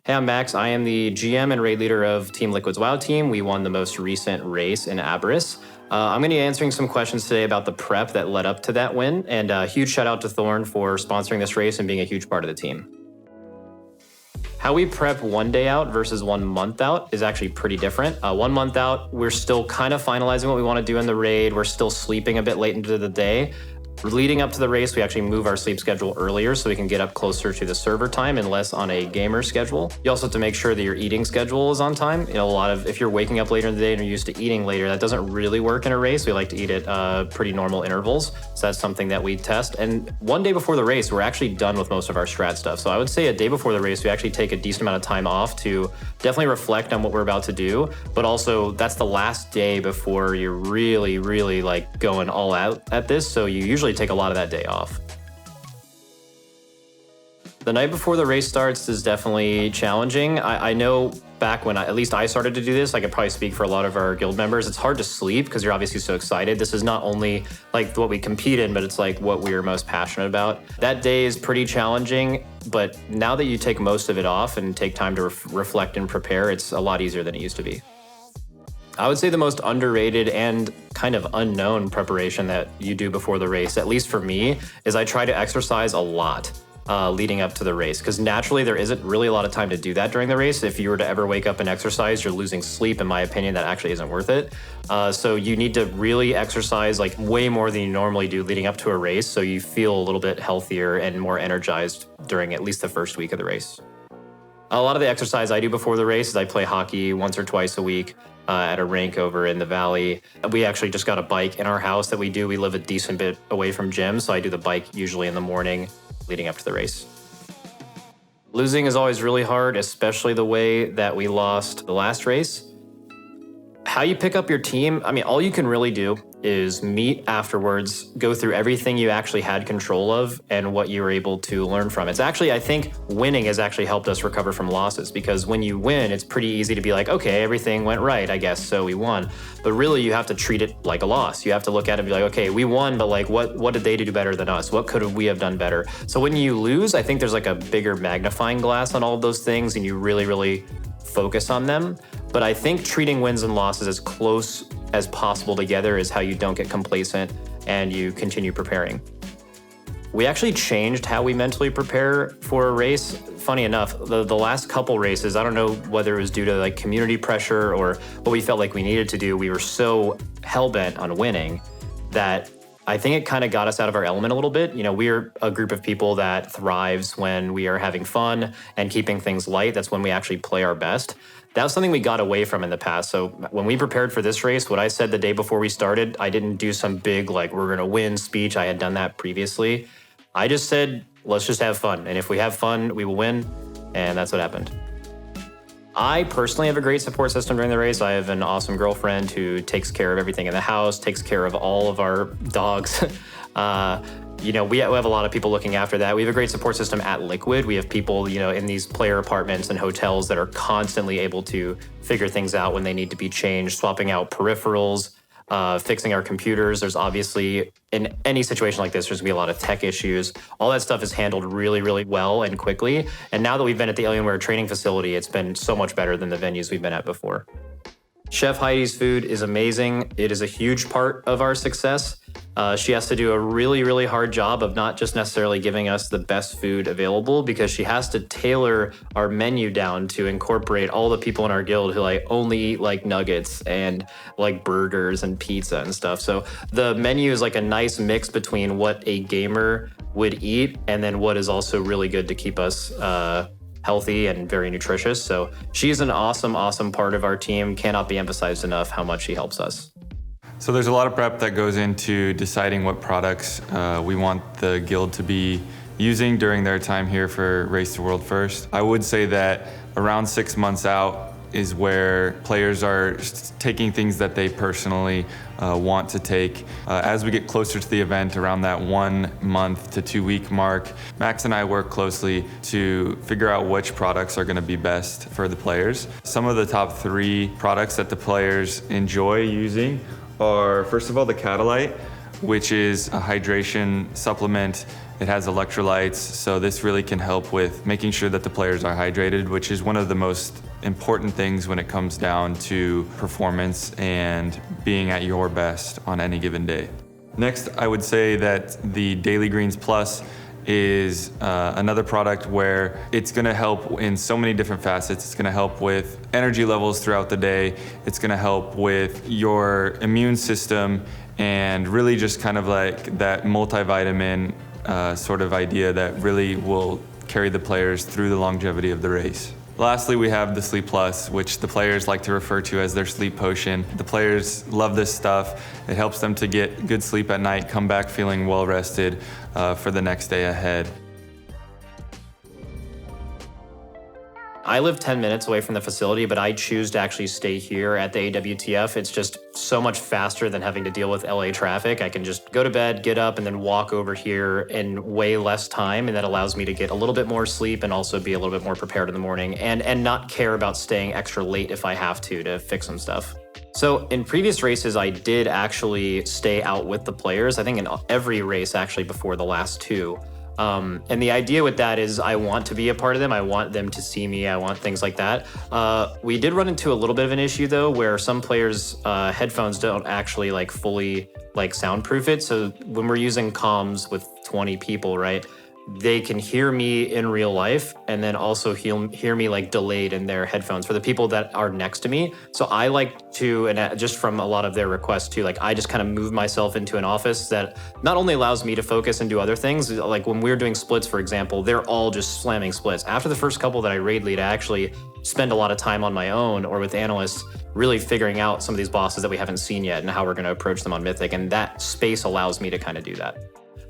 Hey, I'm Max. I am the GM and raid leader of Team Liquid's WoW team. We won the most recent race in Aberys. I'm going to be answering some questions today about the prep that led up to that win, and a huge shout out to Thorn for sponsoring this race and being a huge part of the team. How we prep 1 day out versus 1 month out is actually pretty different. 1 month out, we're still kind of finalizing what we want to do in the raid. We're still sleeping a bit late into the day. Leading up to the race, we actually move our sleep schedule earlier so we can get up closer to the server time and less on a gamer schedule. You also have to make sure that your eating schedule is on time. You know, if you're waking up later in the day and you're used to eating later, that doesn't really work in a race. We like to eat at pretty normal intervals. So that's something that we test. And 1 day before the race, we're actually done with most of our strat stuff. So I would say a day before the race, we actually take a decent amount of time off to definitely reflect on what we're about to do. But also that's the last day before you're really like going all out at this. So you usually take a lot of that day off. The night before the race starts is definitely challenging. I know back when at least I started to do this, I could probably speak for a lot of our guild members, it's hard to sleep because you're obviously so excited. This is not only like what we compete in, but it's like what we are most passionate about. That day is pretty challenging, but now that you take most of it off and take time to reflect and prepare, it's a lot easier than it used to be. I would say the most underrated and kind of unknown preparation that you do before the race, at least for me, is I try to exercise a lot leading up to the race, because naturally there isn't really a lot of time to do that during the race. If you were to ever wake up and exercise, you're losing sleep. In my opinion, that actually isn't worth it. So you need to really exercise like way more than you normally do leading up to a race, so you feel a little bit healthier and more energized during at least the first week of the race. A lot of the exercise I do before the race is I play hockey once or twice a week at a rink over in the valley. We actually just got a bike in our house that we do. We live a decent bit away from gym, so I do the bike usually in the morning leading up to the race. Losing is always really hard, especially the way that we lost the last race. How you pick up your team, I mean, all you can really do is meet afterwards, go through everything you actually had control of and what you were able to learn from. It's actually, I think winning has actually helped us recover from losses, because when you win, it's pretty easy to be like, okay, everything went right, I guess, so we won. But really you have to treat it like a loss. You have to look at it and be like, okay, we won, but like what did they do better than us? What could we have done better? So when you lose, I think there's like a bigger magnifying glass on all of those things and you really focus on them. But I think treating wins and losses as close as possible together is how you don't get complacent and you continue preparing. We actually changed how we mentally prepare for a race. Funny enough, the last couple races, I don't know whether it was due to like community pressure or what we felt like we needed to do, we were so hell-bent on winning that I think it kind of got us out of our element a little bit. You know, we're a group of people that thrives when we are having fun and keeping things light. That's when we actually play our best. That was something we got away from in the past. So when we prepared for this race, what I said the day before we started, I didn't do some big, like, we're going to win speech. I had done that previously. I just said, let's just have fun. And if we have fun, we will win. And that's what happened. I personally have a great support system during the race. I have an awesome girlfriend who takes care of everything in the house, takes care of all of our dogs. You know, we have a lot of people looking after that. We have a great support system at Liquid. We have people, you know, in these player apartments and hotels that are constantly able to figure things out when they need to be changed, swapping out peripherals, fixing our computers. There's obviously, in any situation like this, there's gonna be a lot of tech issues. All that stuff is handled really well and quickly. And now that we've been at the Alienware training facility, it's been so much better than the venues we've been at before. Chef Heidi's food is amazing. It is a huge part of our success. She has to do a really hard job of not just necessarily giving us the best food available, because she has to tailor our menu down to incorporate all the people in our guild who like only eat like nuggets and like burgers and pizza and stuff. So the menu is like a nice mix between what a gamer would eat and then what is also really good to keep us healthy and very nutritious. So she's an awesome part of our team. Cannot be emphasized enough how much she helps us. So there's a lot of prep that goes into deciding what products we want the guild to be using during their time here for Race to World First. I would say that around 6 months out is where players are taking things that they personally want to take. As we get closer to the event, around that 1 month to 2 week mark, Max and I work closely to figure out which products are gonna be best for the players. Some of the top 3 products that the players enjoy using are, first of all, the Catalyte, which is a hydration supplement It has electrolytes, so this really can help with making sure that the players are hydrated, which is one of the most important things when it comes down to performance and being at your best on any given day. Next, I would say that the Daily Greens Plus is another product where it's gonna help in so many different facets. It's gonna help with energy levels throughout the day. It's gonna help with your immune system and really just kind of like that multivitamin sort of idea that really will carry the players through the longevity of the race. Lastly, we have the Sleep Plus, which the players like to refer to as their sleep potion. The players love this stuff. It helps them to get good sleep at night, come back feeling well rested for the next day ahead. I live 10 minutes away from the facility, but I choose to actually stay here at the AWTF. It's just so much faster than having to deal with LA traffic. I can just go to bed, get up, and then walk over here in way less time, and that allows me to get a little bit more sleep and also be a little bit more prepared in the morning and not care about staying extra late if I have to fix some stuff. So in previous races, I did actually stay out with the players. I think in every race actually before the last two. And the idea with that is I want to be a part of them. I want them to see me. I want things like that. We did run into a little bit of an issue though, where some players' headphones don't actually like fully like soundproof it. So when we're using comms with 20 people, right, they can hear me in real life and then also hear me like delayed in their headphones for the people that are next to me. So I like to, and just from a lot of their requests too, like I just kind of move myself into an office that not only allows me to focus and do other things, like when we're doing splits, for example, they're all just slamming splits. After the first couple that I raid lead, I actually spend a lot of time on my own or with analysts really figuring out some of these bosses that we haven't seen yet and how we're going to approach them on Mythic. And that space allows me to kind of do that.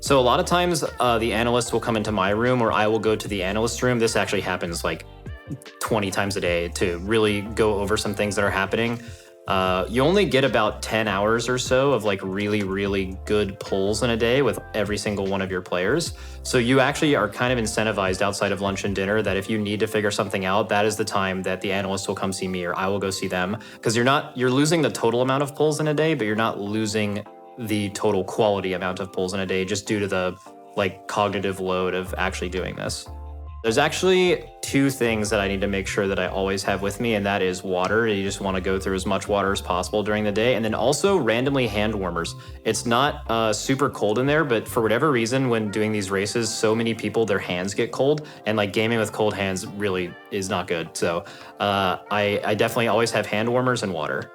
So a lot of times the analyst will come into my room or I will go to the analyst room. This actually happens like 20 times a day to really go over some things that are happening. You only get about 10 hours or so of like really, really good pulls in a day with every single one of your players. So you actually are kind of incentivized outside of lunch and dinner that if you need to figure something out, that is the time that the analyst will come see me or I will go see them. Because you're losing the total amount of pulls in a day, but you're not losing the total quality amount of pulls in a day just due to the like cognitive load of actually doing this. There's actually two things that I need to make sure that I always have with me, and that is water. You just want to go through as much water as possible during the day, and then also randomly hand warmers. It's not super cold in there, but for whatever reason, when doing these races, so many people, their hands get cold, and like gaming with cold hands really is not good. So I definitely always have hand warmers and water.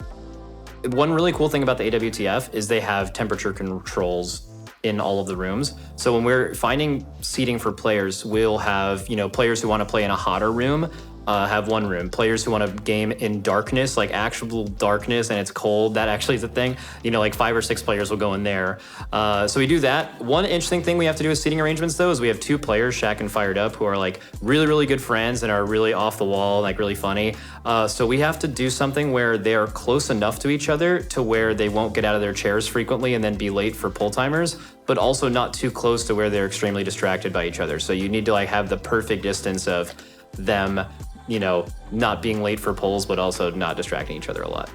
One really cool thing about the AWTF is they have temperature controls in all of the rooms. So when we're finding seating for players, we'll have, players who want to play in a hotter room, have one room. Players who want to game in darkness, like actual darkness and it's cold, that actually is a thing. Like 5 or 6 players will go in there. So we do that. One interesting thing we have to do with seating arrangements though is we have 2 players, Shaq and Fired Up, who are like really, really good friends and are really off the wall, like really funny. So we have to do something where they are close enough to each other to where they won't get out of their chairs frequently and then be late for pull timers, but also not too close to where they're extremely distracted by each other. So you need to like have the perfect distance of them, not being late for pulls, but also not distracting each other a lot.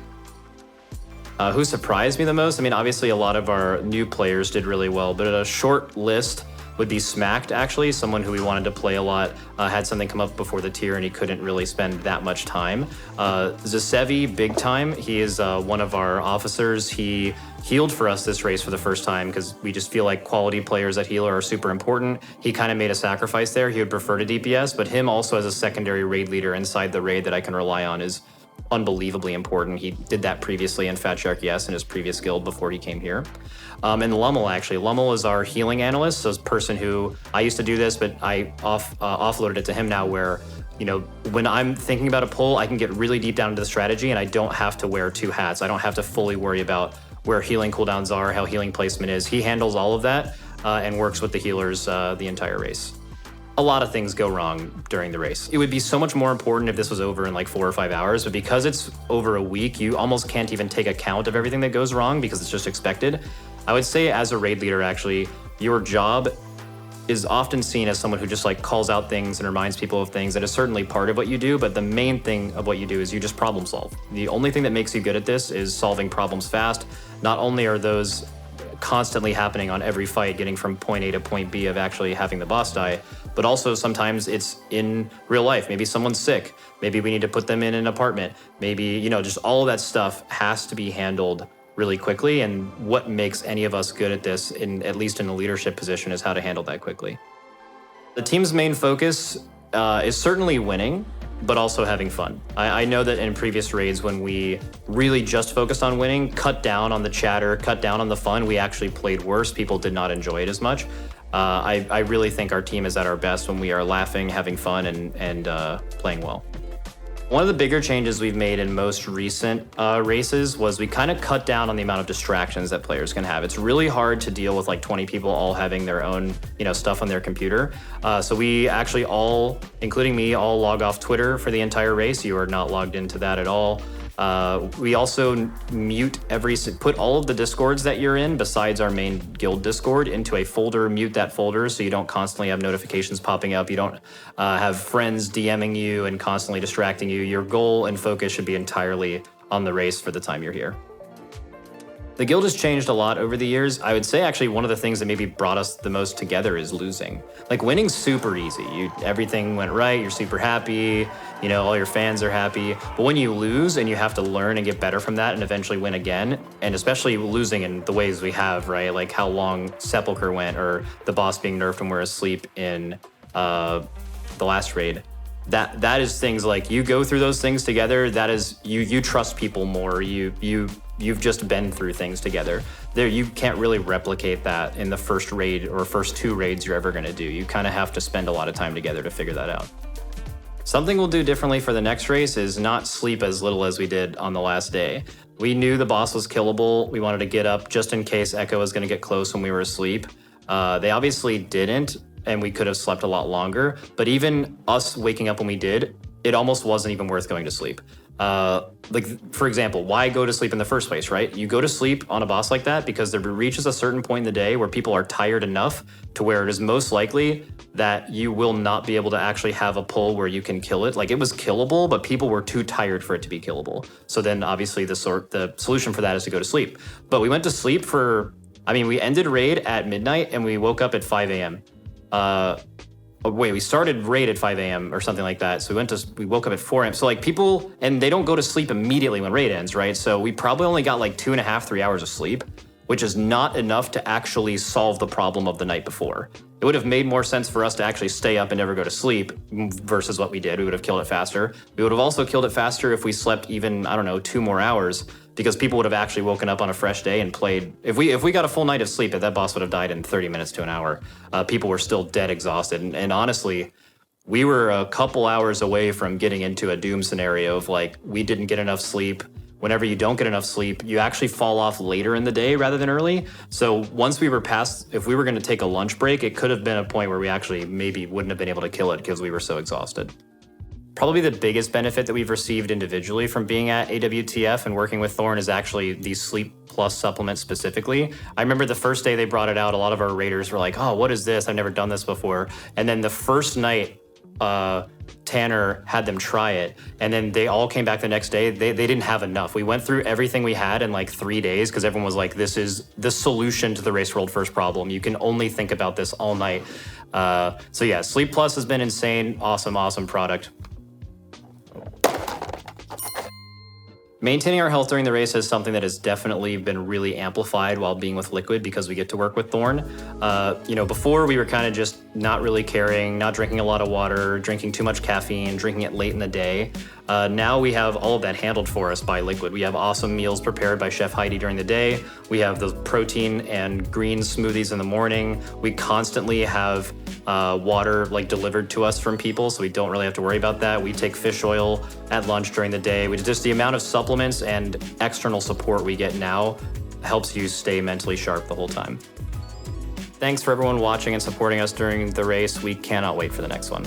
Who surprised me the most? I mean, obviously a lot of our new players did really well, but a short list would be Smacked, actually, someone who we wanted to play a lot, had something come up before the tier and he couldn't really spend that much time. Zasevi, big time. He is one of our officers. He healed for us this race for the first time because we just feel like quality players at healer are super important. He kind of made a sacrifice there. He would prefer to DPS, but him also as a secondary raid leader inside the raid that I can rely on is unbelievably important. He did that previously in Fat Shark Yes in his previous guild before he came here. And Lummel, actually. Lummel is our healing analyst, so it's a person who, I used to do this, but I offloaded it to him now where, when I'm thinking about a pull, I can get really deep down into the strategy and I don't have to wear 2 hats. I don't have to fully worry about where healing cooldowns are, how healing placement is. He handles all of that and works with the healers the entire race. A lot of things go wrong during the race. It would be so much more important if this was over in like 4 or 5 hours, but because it's over a week, you almost can't even take account of everything that goes wrong because it's just expected. I would say as a raid leader, actually, your job is often seen as someone who just like calls out things and reminds people of things. That is certainly part of what you do, but the main thing of what you do is you just problem solve. The only thing that makes you good at this is solving problems fast. Not only are those constantly happening on every fight, getting from point A to point B of actually having the boss die, but also sometimes it's in real life. Maybe someone's sick. Maybe we need to put them in an apartment. Maybe, you know, just all of that stuff has to be handled really quickly. And what makes any of us good at this, at least in a leadership position, is how to handle that quickly. The team's main focus is certainly winning, but also having fun. I know that in previous raids, when we really just focused on winning, cut down on the chatter, cut down on the fun, we actually played worse. People did not enjoy it as much. I really think our team is at our best when we are laughing, having fun, and playing well. One of the bigger changes we've made in most recent races was we kind of cut down on the amount of distractions that players can have. It's really hard to deal with like 20 people all having their own, you know, stuff on their computer. So we actually all, including me, all log off Twitter for the entire race. You are not logged into that at all. We also put all of the Discords that you're in, besides our main guild Discord, into a folder, mute that folder so you don't constantly have notifications popping up. You don't have friends DMing you and constantly distracting you. Your goal and focus should be entirely on the race for the time you're here. The guild has changed a lot over the years. I would say actually one of the things that maybe brought us the most together is losing. Like winning's super easy. Everything went right, you're super happy, you know, all your fans are happy. But when you lose and you have to learn and get better from that and eventually win again, and especially losing in the ways we have, right? Like how long Sepulcher went, or the boss being nerfed when we're asleep in the last raid. That is things like you go through those things together. That is you trust people more. You've just been through things together. You can't really replicate that in the first raid or first 2 raids you're ever gonna do. You kind of have to spend a lot of time together to figure that out. Something we'll do differently for the next race is not sleep as little as we did on the last day. We knew the boss was killable. We wanted to get up just in case Echo was gonna get close when we were asleep. They obviously didn't, and we could have slept a lot longer, but even us waking up when we did, it almost wasn't even worth going to sleep. Like, for example, why go to sleep in the first place, right? You go to sleep on a boss like that because there reaches a certain point in the day where people are tired enough to where it is most likely that you will not be able to actually have a pull where you can kill it. Like, it was killable, but people were too tired for it to be killable. So then obviously the solution for that is to go to sleep. But we went to sleep we ended raid at midnight and we woke up at 5 a.m. We started raid at 5 a.m. or something like that. So we woke up at 4 a.m. So like people, and they don't go to sleep immediately when raid ends, right? So we probably only got like 2.5, 3 hours of sleep, which is not enough to actually solve the problem of the night before. It would have made more sense for us to actually stay up and never go to sleep versus what we did. We would have killed it faster. We would have also killed it faster if we slept even, 2 more hours, because people would have actually woken up on a fresh day and played. If we got a full night of sleep, that boss would have died in 30 minutes to an hour. People were still dead exhausted. And honestly, we were a couple hours away from getting into a doom scenario of like, we didn't get enough sleep. Whenever you don't get enough sleep, you actually fall off later in the day rather than early. So once we were past, if we were gonna take a lunch break, it could have been a point where we actually maybe wouldn't have been able to kill it because we were so exhausted. Probably the biggest benefit that we've received individually from being at AWTF and working with Thorn is actually the Sleep Plus supplement specifically. I remember the first day they brought it out, a lot of our raiders were like, oh, what is this? I've never done this before. And then the first night, Tanner had them try it, and then they all came back the next day. They didn't have enough. We went through everything we had in like 3 days because everyone was like, this is the solution to the Race World First problem. You can only think about this all night. So yeah, Sleep Plus has been insane. Awesome product. Maintaining our health during the race is something that has definitely been really amplified while being with Liquid because we get to work with Thorn. Before we were kind of just not really caring, not drinking a lot of water, drinking too much caffeine, drinking it late in the day. Now we have all of that handled for us by Liquid. We have awesome meals prepared by Chef Heidi during the day. We have the protein and green smoothies in the morning. We constantly have water delivered to us from people, so we don't really have to worry about that. We take fish oil at lunch during the day. Just the amount of supplements and external support we get now helps you stay mentally sharp the whole time. Thanks for everyone watching and supporting us during the race. We cannot wait for the next one.